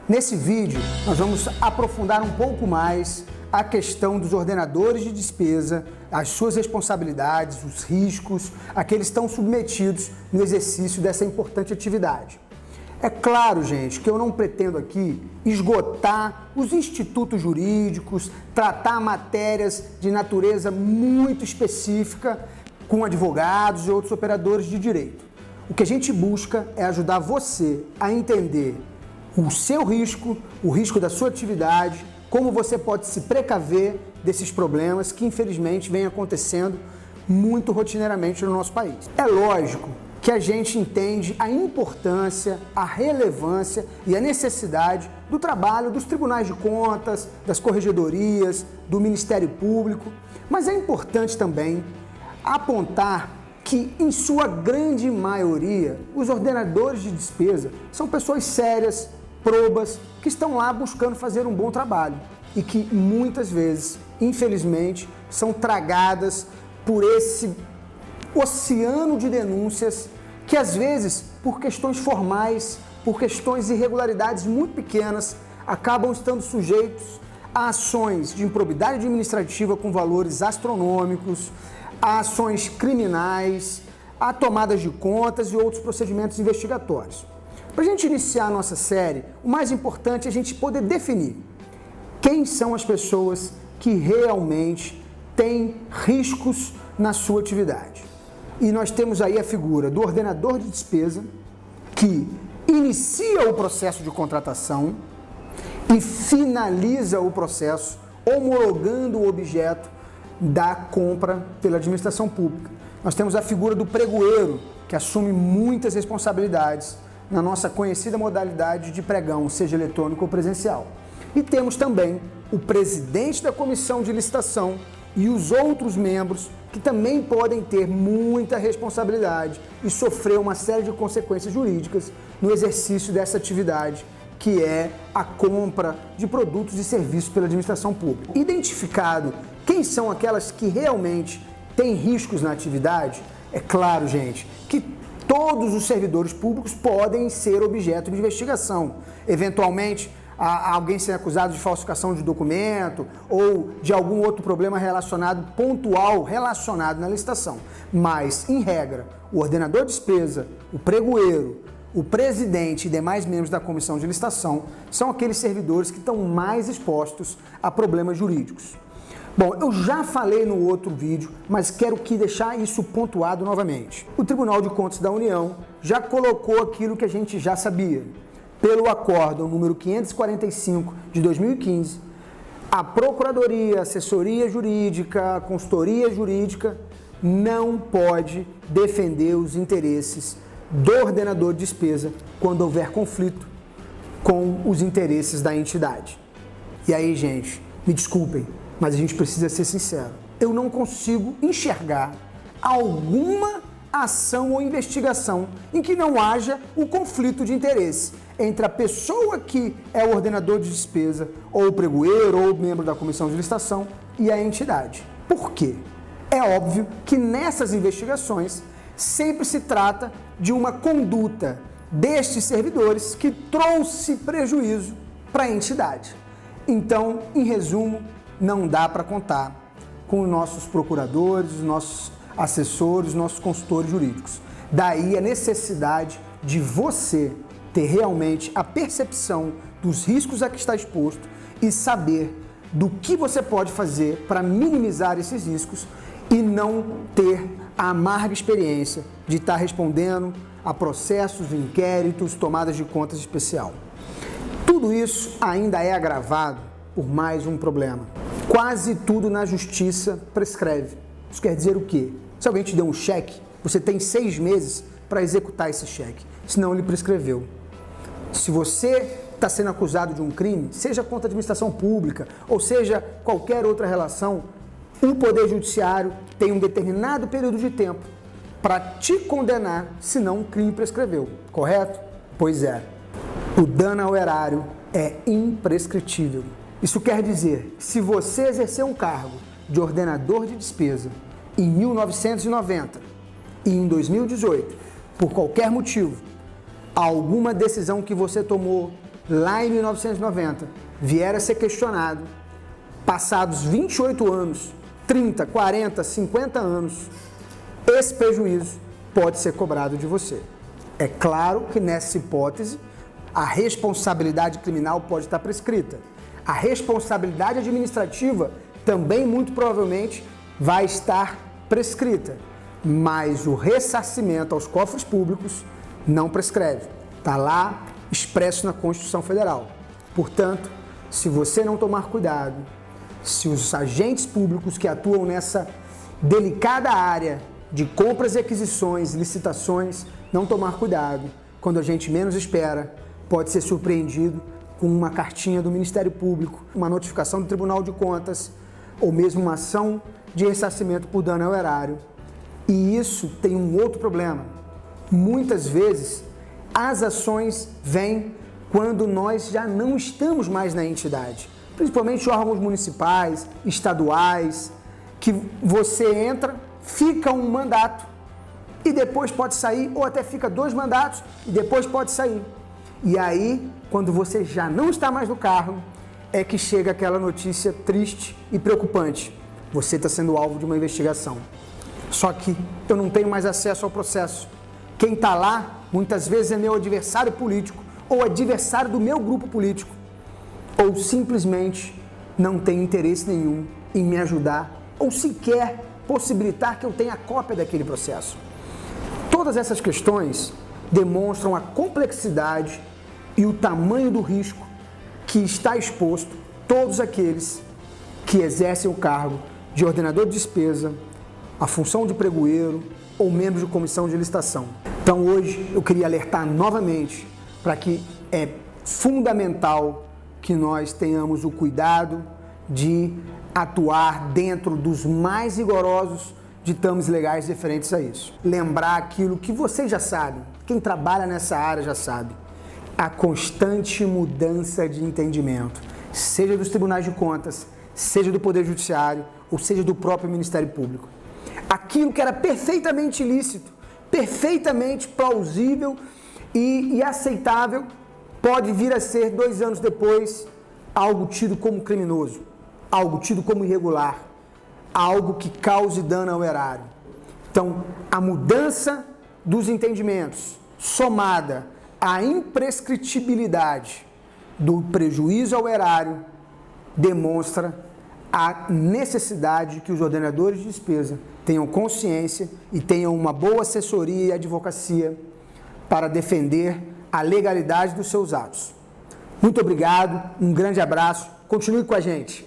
Nesse vídeo, nós vamos aprofundar um pouco mais a questão dos ordenadores de despesa, as suas responsabilidades, os riscos a que eles estão submetidos no exercício dessa importante atividade. É claro, gente, que eu não pretendo aqui esgotar os institutos jurídicos, tratar matérias de natureza muito específica com advogados e outros operadores de direito. O que a gente busca é ajudar você a entender o seu risco, o risco da sua atividade, como você pode se precaver desses problemas que infelizmente vêm acontecendo muito rotineiramente no nosso país. É lógico que a gente entende a importância, a relevância e a necessidade do trabalho dos tribunais de contas, das corregedorias, do Ministério Público, mas é importante também apontar que, em sua grande maioria, os ordenadores de despesa são pessoas sérias, probas, que estão lá buscando fazer um bom trabalho e que muitas vezes, infelizmente, são tragadas por esse oceano de denúncias que, às vezes, por questões formais, por questões de irregularidades muito pequenas, acabam estando sujeitos a ações de improbidade administrativa com valores astronômicos, a ações criminais, a tomadas de contas e outros procedimentos investigatórios. Para a gente iniciar a nossa série, o mais importante é a gente poder definir quem são as pessoas que realmente têm riscos na sua atividade. E nós temos aí a figura do ordenador de despesa, que inicia o processo de contratação e finaliza o processo homologando o objeto da compra pela administração pública. Nós temos a figura do pregoeiro, que assume muitas responsabilidades na nossa conhecida modalidade de pregão, seja eletrônico ou presencial. E temos também o presidente da comissão de licitação e os outros membros que também podem ter muita responsabilidade e sofrer uma série de consequências jurídicas no exercício dessa atividade, que é a compra de produtos e serviços pela administração pública. Identificado quem são aquelas que realmente têm riscos na atividade, é claro, gente, que todos os servidores públicos podem ser objeto de investigação. Eventualmente, alguém ser acusado de falsificação de documento ou de algum outro problema pontual relacionado na licitação. Mas, em regra, o ordenador de despesa, o pregoeiro, o presidente e demais membros da comissão de licitação são aqueles servidores que estão mais expostos a problemas jurídicos. Bom, eu já falei no outro vídeo, mas quero deixar isso pontuado novamente. O Tribunal de Contas da União já colocou aquilo que a gente já sabia. Pelo acórdão número 545 de 2015, a Procuradoria, Assessoria Jurídica, Consultoria Jurídica não pode defender os interesses do ordenador de despesa quando houver conflito com os interesses da entidade. E aí, gente, me desculpem, mas a gente precisa ser sincero. Eu não consigo enxergar alguma ação ou investigação em que não haja o conflito de interesse entre a pessoa que é o ordenador de despesa, ou o pregoeiro, ou o membro da comissão de licitação, e a entidade. Por quê? É óbvio que nessas investigações sempre se trata de uma conduta destes servidores que trouxe prejuízo para a entidade. Então, em resumo, não dá para contar com os nossos procuradores, os nossos assessores, os nossos consultores jurídicos. Daí a necessidade de você ter realmente a percepção dos riscos a que está exposto e saber do que você pode fazer para minimizar esses riscos e não ter a amarga experiência de estar respondendo a processos, inquéritos, tomadas de contas especial. Tudo isso ainda é agravado por mais um problema. Quase tudo na justiça prescreve. Isso quer dizer o quê? Se alguém te deu um cheque, você tem 6 meses para executar esse cheque, senão ele prescreveu. Se você está sendo acusado de um crime, seja contra a administração pública ou seja qualquer outra relação, o Poder Judiciário tem um determinado período de tempo para te condenar, senão o crime prescreveu, correto? Pois é, o dano ao erário é imprescritível. Isso quer dizer que se você exercer um cargo de ordenador de despesa em 1990 e em 2018, por qualquer motivo, alguma decisão que você tomou lá em 1990, vier a ser questionado, passados 28 anos, 30, 40, 50 anos, esse prejuízo pode ser cobrado de você. É claro que nessa hipótese, a responsabilidade criminal pode estar prescrita. A responsabilidade administrativa também, muito provavelmente, vai estar prescrita. Mas o ressarcimento aos cofres públicos não prescreve. Está lá expresso na Constituição Federal. Portanto, se você não tomar cuidado, se os agentes públicos que atuam nessa delicada área de compras e aquisições, licitações, não tomar cuidado, quando a gente menos espera, pode ser surpreendido com uma cartinha do Ministério Público, uma notificação do Tribunal de Contas ou mesmo uma ação de ressarcimento por dano ao erário. E isso tem um outro problema. Muitas vezes, as ações vêm quando nós já não estamos mais na entidade, principalmente órgãos municipais, estaduais, que você entra, fica um mandato e depois pode sair, ou até fica 2 mandatos e depois pode sair. E aí, quando você já não está mais no cargo, é que chega aquela notícia triste e preocupante. Você está sendo alvo de uma investigação. Só que eu não tenho mais acesso ao processo. Quem está lá, muitas vezes é meu adversário político ou adversário do meu grupo político. Ou simplesmente não tem interesse nenhum em me ajudar ou sequer possibilitar que eu tenha cópia daquele processo. Todas essas questões demonstram a complexidade e o tamanho do risco que está exposto todos aqueles que exercem o cargo de ordenador de despesa, a função de pregoeiro ou membro de comissão de licitação. Então hoje eu queria alertar novamente para que é fundamental que nós tenhamos o cuidado de atuar dentro dos mais rigorosos ditames legais referentes a isso. Lembrar aquilo que vocês já sabem, quem trabalha nessa área já sabe, a constante mudança de entendimento, seja dos tribunais de contas, seja do Poder Judiciário, ou seja do próprio Ministério Público. Aquilo que era perfeitamente lícito, perfeitamente plausível e aceitável, pode vir a ser 2 anos depois algo tido como criminoso, algo tido como irregular, algo que cause dano ao erário. Então, a mudança dos entendimentos, somada à imprescritibilidade do prejuízo ao erário, demonstra a necessidade que os ordenadores de despesa tenham consciência e tenham uma boa assessoria e advocacia para defender a legalidade dos seus atos. Muito obrigado, um grande abraço, continue com a gente.